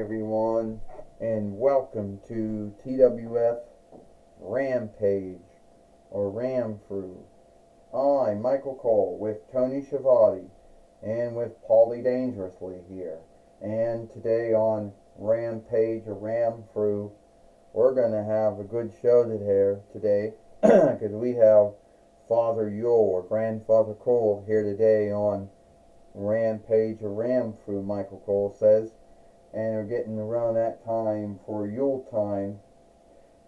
everyone, and welcome to TWF Rampage, or Ramfru. I'm Michael Cole with Tony Schiavone and with Paulie Dangerously here. And today on Rampage, or Ramfru, we're going to have a good show today because we have Father Yule, or Grandfather Cole, here today on Rampage, or Ramfru, Michael Cole says. And we're getting around that time for Yule time.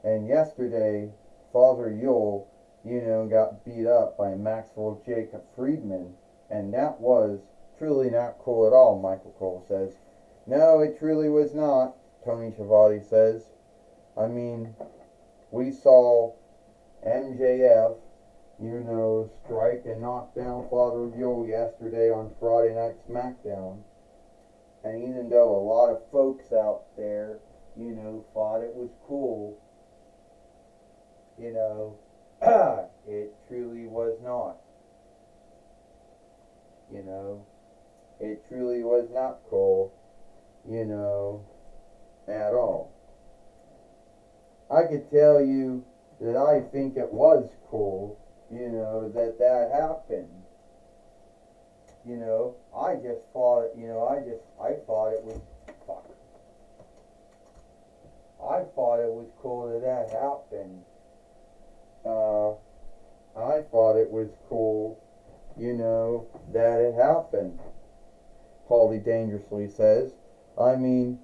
And yesterday, Father Yule, got beat up by Maxwell Jacob Friedman. And that was truly not cool at all, Michael Cole says. No, it truly was not, Tony Schiavone says. I mean, we saw MJF, strike and knock down Father Yule yesterday on Friday Night SmackDown. And even though a lot of folks out there, thought it was cool, it truly was not. It truly was not cool, at all. I could tell you that I think it was cool, that happened. I just thought, I thought it was, I thought it was cool that happened. I thought it was cool, that it happened. Paulie Dangerously says. I mean,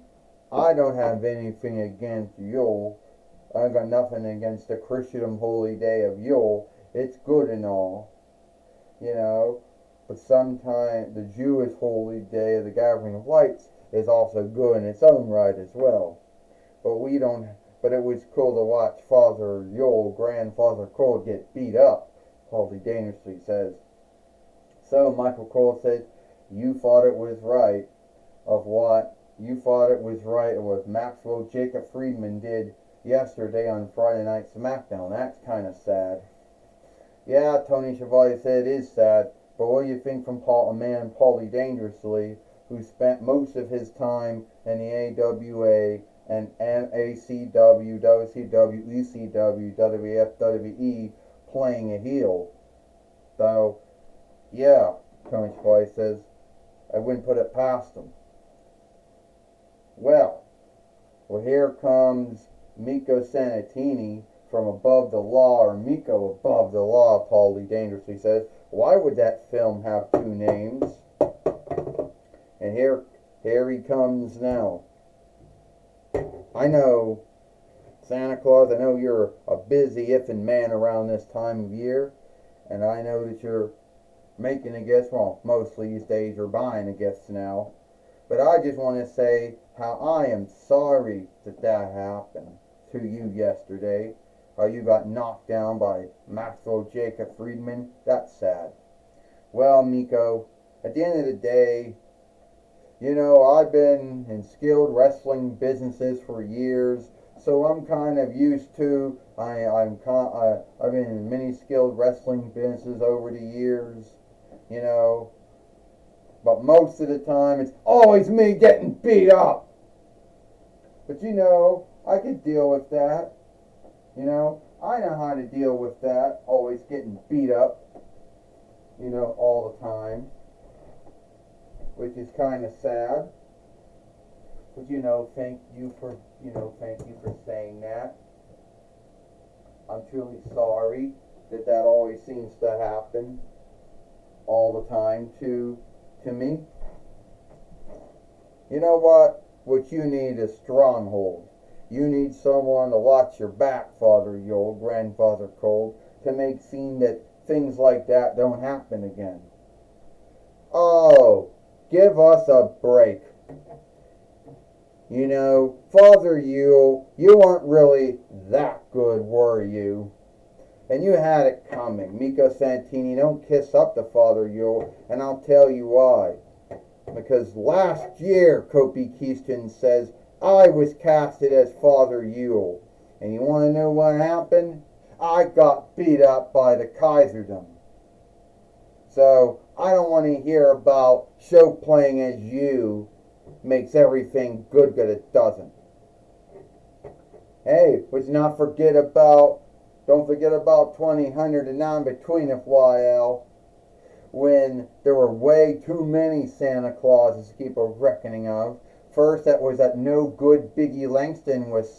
I don't have anything against Yule. I've got nothing against the Christian holy day of Yule. It's good and all, But sometimes the Jewish holy day of the Gathering of Lights is also good in its own right as well. But it was cool to watch Father Yule, Grandfather Cole, get beat up, Paulie Dangerously says. So Michael Cole said, you thought it was right of what Maxwell Jacob Friedman did yesterday on Friday Night SmackDown. That's kind of sad. Yeah, Tony Schiavone said it is sad. But what do you think from Paulie Dangerously, who spent most of his time in the AWA and ACW, WCW, ECW, WWF, WWE playing a heel? So, yeah, Tony Schiavone says, I wouldn't put it past him. Well, here comes Miko Sanatini from Above the Law, or Miko Above the Law, Paulie Dangerously says. Why would that film have two names? And here he comes now. I know, Santa Claus, I know you're a busy effing man around this time of year, and I know that you're making a gift. Well, mostly these days you're buying a gift now. But I just want to say how I am sorry that happened to you yesterday. How you got knocked down by Maxwell Jacob Friedman. That's sad. Well, Miko, at the end of the day, I've been in skilled wrestling businesses for years, so I'm kind of used to. I've been in many skilled wrestling businesses over the years, But most of the time, it's always me getting beat up. But I could deal with that. I know how to deal with that, always getting beat up, all the time, which is kind of sad. But thank you for saying that. I'm truly sorry that always seems to happen all the time to me. You know what? What you need is stronghold. You need someone to watch your back, Father Yule, Grandfather Cole, to make sure that things like that don't happen again. Oh, give us a break. Father Yule, you weren't really that good, were you? And you had it coming. Miko Santini, don't kiss up to Father Yule, and I'll tell you why. Because last year, Kofi Kingston says, I was casted as Father Yule. And you want to know what happened? I got beat up by the Kaiserdom. So I don't want to hear about show playing as you makes everything good, it doesn't. Hey, don't forget about 2009 between FYL, when there were way too many Santa Clauses to keep a reckoning of. First, that was that no good Biggie Langston was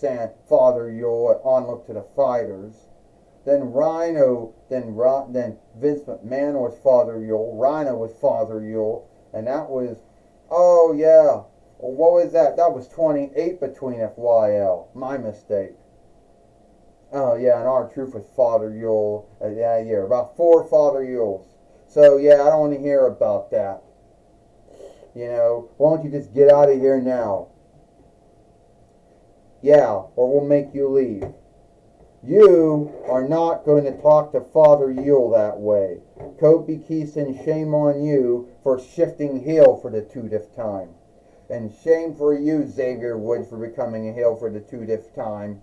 Father Yule at Onlook to the Fighters. Then Vince McMahon was Father Yule. Rhino was Father Yule. And that was, oh yeah, what was that? That was 28 between FYL. My mistake. Oh yeah, and R-Truth was Father Yule that year. About 4 Father Yules. So yeah, I don't want to hear about that. Why don't you just get out of here now? Yeah, or we'll make you leave. You are not going to talk to Father Yule that way. Kobe Keeson, shame on you for shifting heel for the 2nd time. And shame for you, Xavier Woods, for becoming a heel for the 2nd time.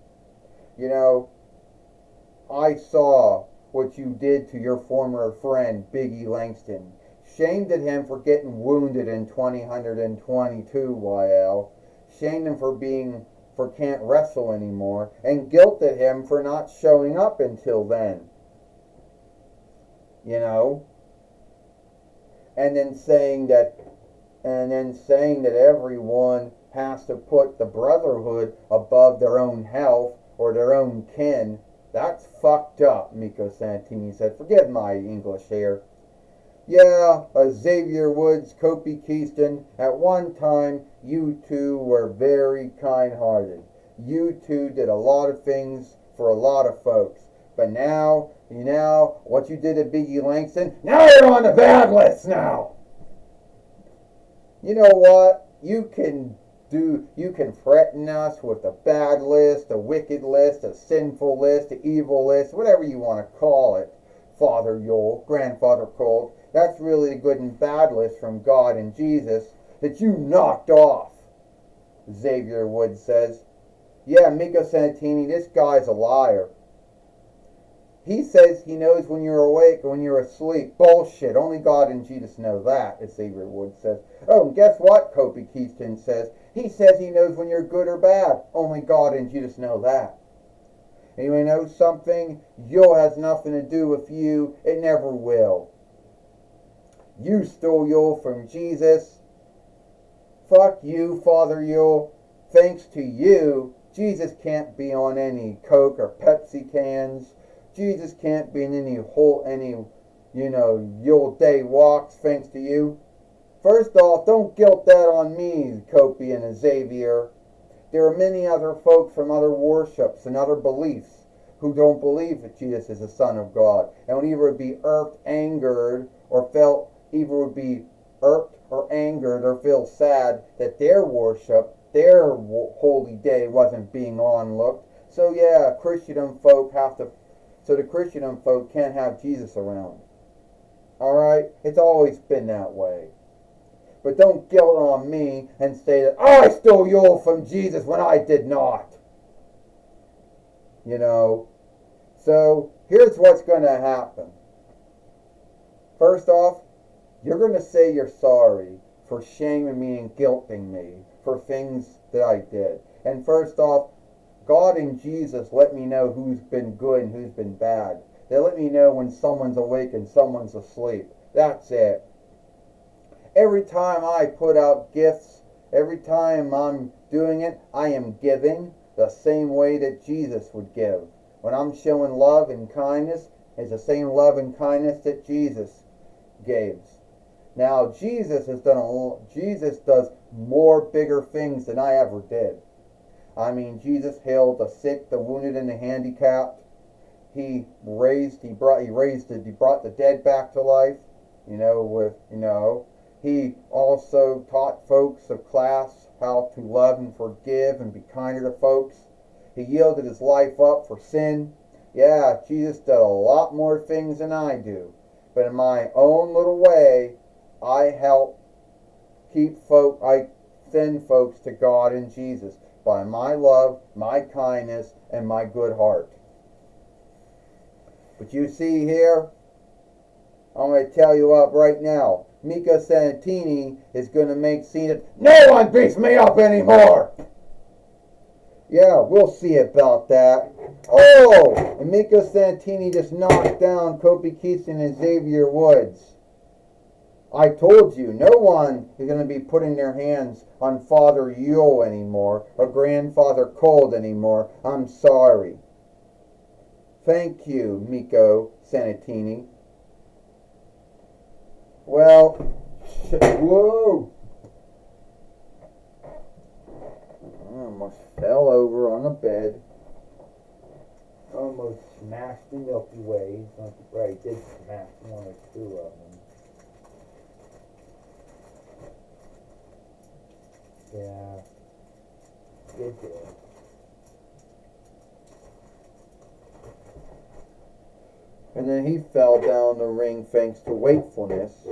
I saw what you did to your former friend, Biggie Langston. Shamed at him for getting wounded in 2022, YL. Shamed him for can't wrestle anymore, and guilted him for not showing up until then. And then saying that everyone has to put the brotherhood above their own health or their own kin. That's fucked up, Miko Santini said. Forgive my English here. Yeah, Xavier Woods, Kofi Keaston, at one time, you two were very kind-hearted. You two did a lot of things for a lot of folks. But now, what you did to Biggie Langston, now you're on the bad list now! You know what? You can threaten us with a bad list, a wicked list, a sinful list, an evil list, whatever you want to call it, Father Yule, Grandfather Cold. That's really a good and bad list from God and Jesus that you knocked off, Xavier Woods says. Yeah, Miko Santini, this guy's a liar. He says he knows when you're awake and when you're asleep. Bullshit. Only God and Jesus know that, as Xavier Woods says. Oh, and guess what, Kofi Keaston says? He says he knows when you're good or bad. Only God and Jesus know that. And you know something? Yule has nothing to do with you. It never will. You stole Yule from Jesus. Fuck you, Father Yule. Thanks to you, Jesus can't be on any Coke or Pepsi cans. Jesus can't be in any Yule Day walks thanks to you. First off, don't guilt that on me, Kofi and Xavier. There are many other folks from other worships and other beliefs who don't believe that Jesus is the Son of God, and would either be angered or feel sad that their worship, their holy day wasn't being onlooked. So yeah, the Christendom folk can't have Jesus around. Alright? It's always been that way. But don't guilt on me and say that I stole Yule from Jesus when I did not. So here's what's going to happen. First off, you're going to say you're sorry for shaming me and guilting me for things that I did. And first off, God and Jesus let me know who's been good and who's been bad. They let me know when someone's awake and someone's asleep. That's it. Every time I put out gifts, every time I'm doing it, I am giving the same way that Jesus would give. When I'm showing love and kindness, it's the same love and kindness that Jesus gave. Now, Jesus does more bigger things than I ever did. I mean, Jesus healed the sick, the wounded, and the handicapped. He brought the dead back to life. He also taught folks of class how to love and forgive and be kinder to folks. He yielded his life up for sin. Yeah, Jesus did a lot more things than I do. But in my own little way, I help I send folks to God and Jesus by my love, my kindness, and my good heart. But you see here, I'm going to tell you up right now, Mika Santini is going to make Cena. No one beats me up anymore! Yeah, we'll see about that. Oh! And Mika Santini just knocked down Kofi Kingston and Xavier Woods. I told you, no one is going to be putting their hands on Father Yule anymore, or Grandfather Cold anymore. I'm sorry. Thank you, Miko Santini. Well, whoa! I almost fell over on the bed. Almost smashed the Milky Way. Right, did smash one or two of them. Yeah, it did. And then he fell down the ring thanks to wakefulness.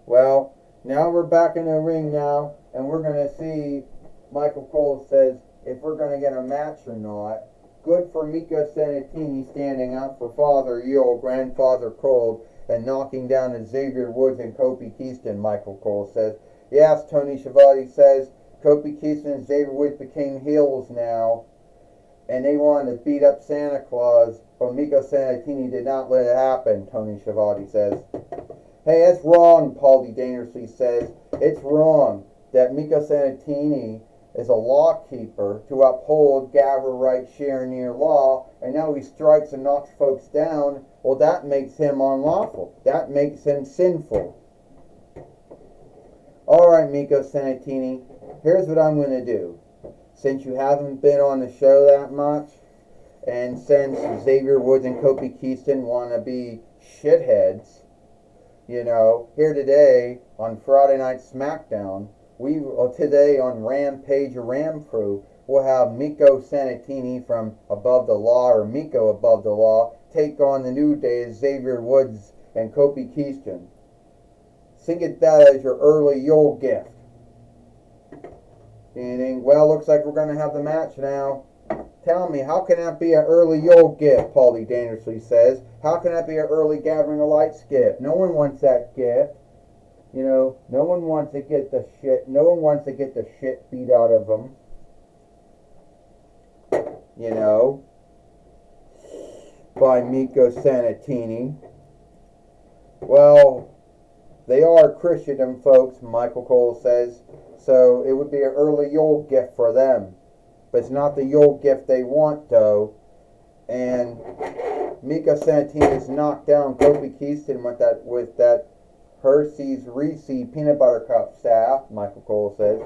Well, now we're back in the ring now, and we're going to see, Michael Cole says, if we're going to get a match or not. Good for Mika Santini standing up for Father Yule, Grandfather Cold, and knocking down Xavier Woods and Kofi Kingston, Michael Cole says. Yes, Tony Schiavone says, Kofi Kingston and Xavier Woods became heels now, and they wanted to beat up Santa Claus, but Mika Santini did not let it happen, Tony Schiavone says. Hey, that's wrong, Paulie Dangerously says. It's wrong that Mika Santini is a law keeper to uphold Gabber right share near law, and now he strikes and knocks folks down. Well, that makes him unlawful. That makes him sinful. Alright, Mika Santini, here's what I'm going to do. Since you haven't been on the show that much, and since Xavier Woods and Kofi Kingston want to be shitheads, you know, here today on Friday Night SmackDown, today on Rampage or Ram Crew, we'll have Miko Santini from Above the Law, or Miko Above the Law, take on the New Day Xavier Woods and Kofi Kingston. Think of that as your early Yule gift. And well, looks like we're going to have the match now. Tell me, how can that be an early Yule gift, Paulie Dangerously says. How can that be an early Gathering of Lights gift? No one wants that gift. You know, no one wants to get the shit beat out of them. You know, by Miko Santini. Well, they are Christendom folks, Michael Cole says, so it would be an early Yule gift for them. But it's not the Yule gift they want, though. And Mika Santini has knocked down Kofi Kingston with that Hershey's Reese's Peanut Butter Cup staff, Michael Cole says.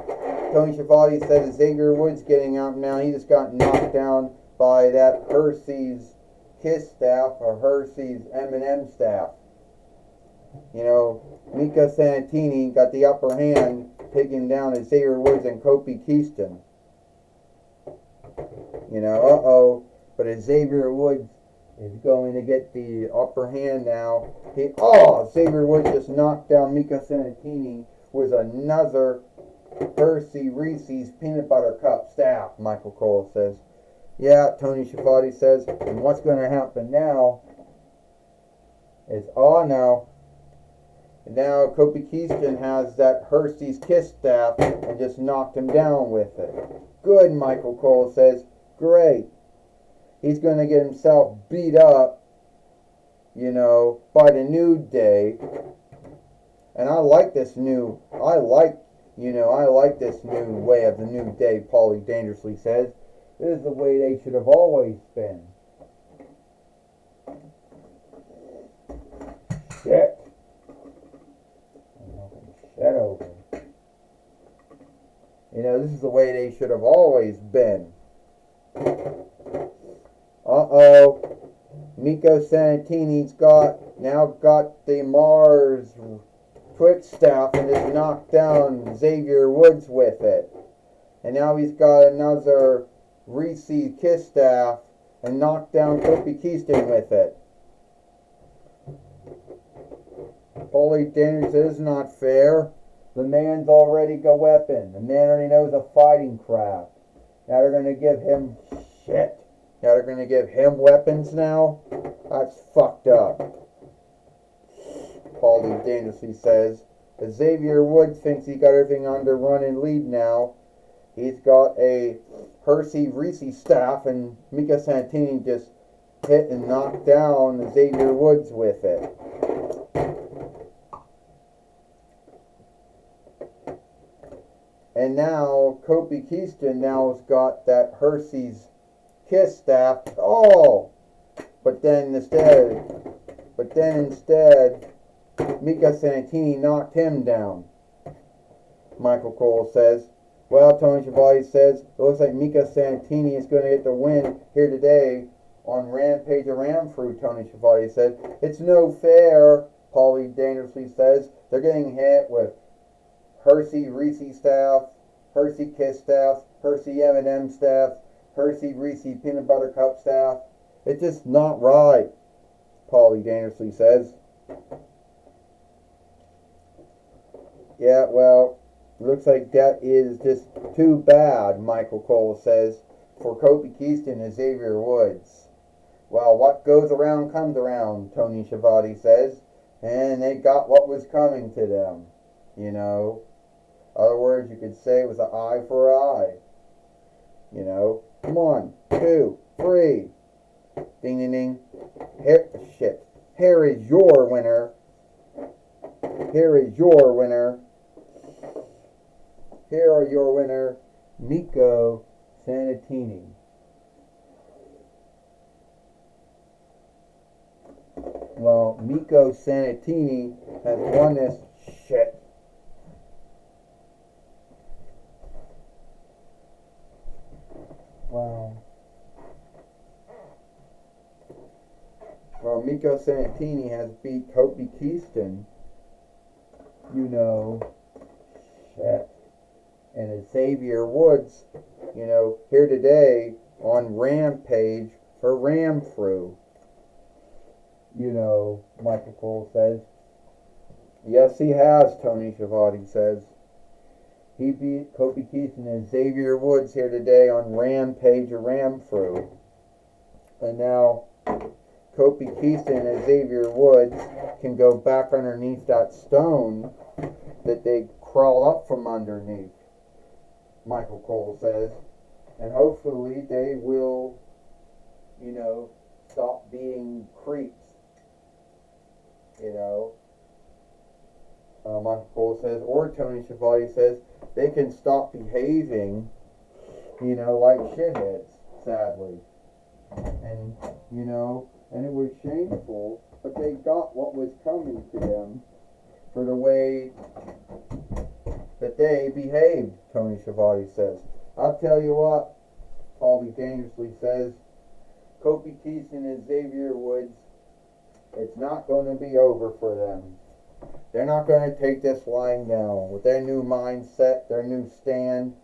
Tony Schiavone says Xavier Woods getting out now. He just got knocked down by that Hershey's Kiss staff or Hershey's M&M staff. You know, Mika Santini got the upper hand, taking down Xavier Woods and Kofi Kingston. You know, but Xavier Woods is going to get the upper hand now. Xavier Woods just knocked down Mika Santini with another Hershey Reese's Peanut Butter Cup staff, Michael Cole says. Yeah, Tony Schiavone says, and what's going to happen now is, now Kofi Kingston has that Hershey's Kiss staff and just knocked him down with it. Good, Michael Cole says. Great. He's going to get himself beat up, you know, by the New Day. And I like this new way of the New Day, Paulie Dangerously says. This is the way they should have always been. Shit. Shut over. You know, this is the way they should have always been. Miko Santini's got the Mars Quick staff and just knocked down Xavier Woods with it. And now he's got another Reese's Kiss staff and knocked down Kofi Kingston with it. Holy Daniels, this is not fair. The man's already got a weapon. The man already knows a fighting craft. Now they're going to give him shit. Now they're going to give him weapons now? That's fucked up. Paulie dangerously says. Xavier Woods thinks he got everything under run and lead now. He's got a Hershey Reese staff, and Mika Santini just hit and knocked down Xavier Woods with it. And now Kofi Keaston now has got that Hershey's Kiss staff. Oh! But then instead, Mika Santini knocked him down. Michael Cole says. Well, Tony Schiavone says it looks like Mika Santini is going to get the win here today on Rampage or Ramfru. Tony Schiavone said it's no fair. Paulie dangerously says they're getting hit with Hershey Reese staff, Hershey Kiss staff, Hershey M&M staff, Hershey Reese Peanut Butter Cup staff. It's just not right. Paulie dangerously says. Yeah, well, looks like that is just too bad, Michael Cole says, for Kofi Keaston and Xavier Woods. Well, what goes around comes around, Tony Schiavone says, and they got what was coming to them, you know. Other words, you could say it was an eye for an eye, you know. Come on, 2, 3. Ding, ding, ding. Here is your winner. Here is your winner. Here are your winner, Miko Santini. Well, Miko Santini has won this shit. Wow. Well, Miko Santini has beat Kofi Keaston. You know, shit. And Xavier Woods, you know, here today on Rampage for Ramfru. You know, Michael Cole says. Yes, he has, Tony Schiavone says. He beat Kofi Keaston and Xavier Woods here today on Rampage or Ramfru. And now Kofi Keaston and Xavier Woods can go back underneath that stone that they crawl up from underneath, Michael Cole says. And hopefully they will, you know, stop being creeps. You know, Michael Cole says, or Tony Schiavone says, they can stop behaving, you know, like shitheads, sadly. And, you know, and it was shameful, but they got what was coming to them for the way that they behaved, Tony Schiavone says. I'll tell you what, Paulie dangerously says, Kofi Keaston and Xavier Woods, it's not going to be over for them. They're not going to take this lying down. With their new mindset, their new stand,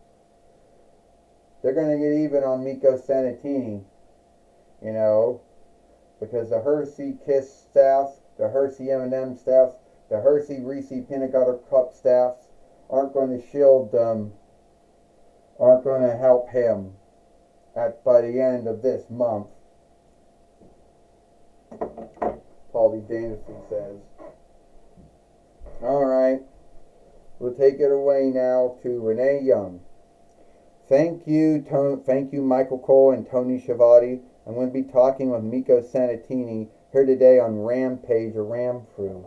they're going to get even on Miko Santini, you know, because the Hershey Kiss staff, the Hershey M&M staff, the Hershey Reese Peanut Butter Cup staffs aren't going to shield them, aren't going to help him by the end of this month. Paulie dangerously says. Alright, we'll take it away now to Renee Young. Thank you, Michael Cole and Tony Schiavone. I'm going to be talking with Miko Santini here today on Rampage or Ramfru.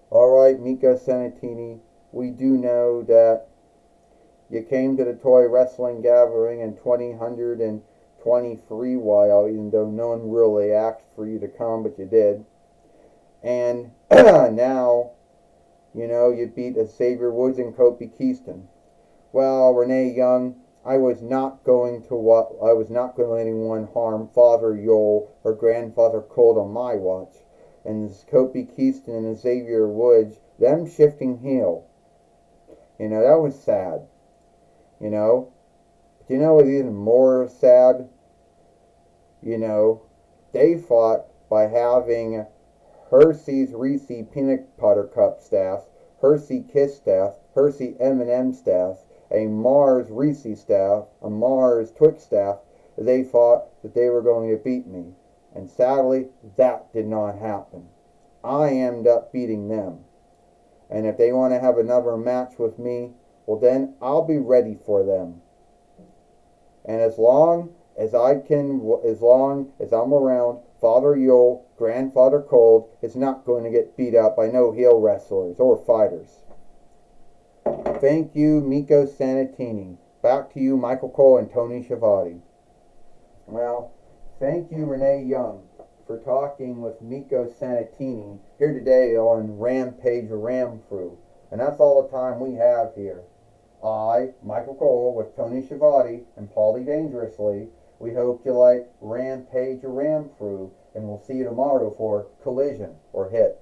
Alright, Miko Santini, we do know that you came to the Toy Wrestling Gathering in 2023 while, even though no one really asked for you to come, but you did. And now, you know, you beat Xavier Woods and Kofi Keaston. Well, Renee Young, I was not going to let anyone harm Father Yole or Grandfather Colt on my watch. And Kofi Keaston and Xavier Woods, them shifting heel. You know, that was sad. You know? But you know what's even more sad? You know, they fought by having Hershey's Reese Peanut Butter Cup staff, Hershey Kiss staff, Hershey M&M staff, a Mars Reese staff, a Mars Twix staff. They thought that they were going to beat me. And sadly, that did not happen. I end up beating them. And if they want to have another match with me, well then I'll be ready for them. And as long as I'm around, Father Yule, Grandfather Cold is not going to get beat up by no heel wrestlers or fighters. Thank you, Miko Sanatini. Back to you, Michael Cole and Tony Schiavone. Well, thank you, Renee Young, for talking with Miko Sanatini here today on Rampage or Ram Crew. And that's all the time we have here. I, Michael Cole, with Tony Schiavone and Paulie Dangerously, we hope you like Rampage or Ram Crew, and we'll see you tomorrow for Collision or Hit.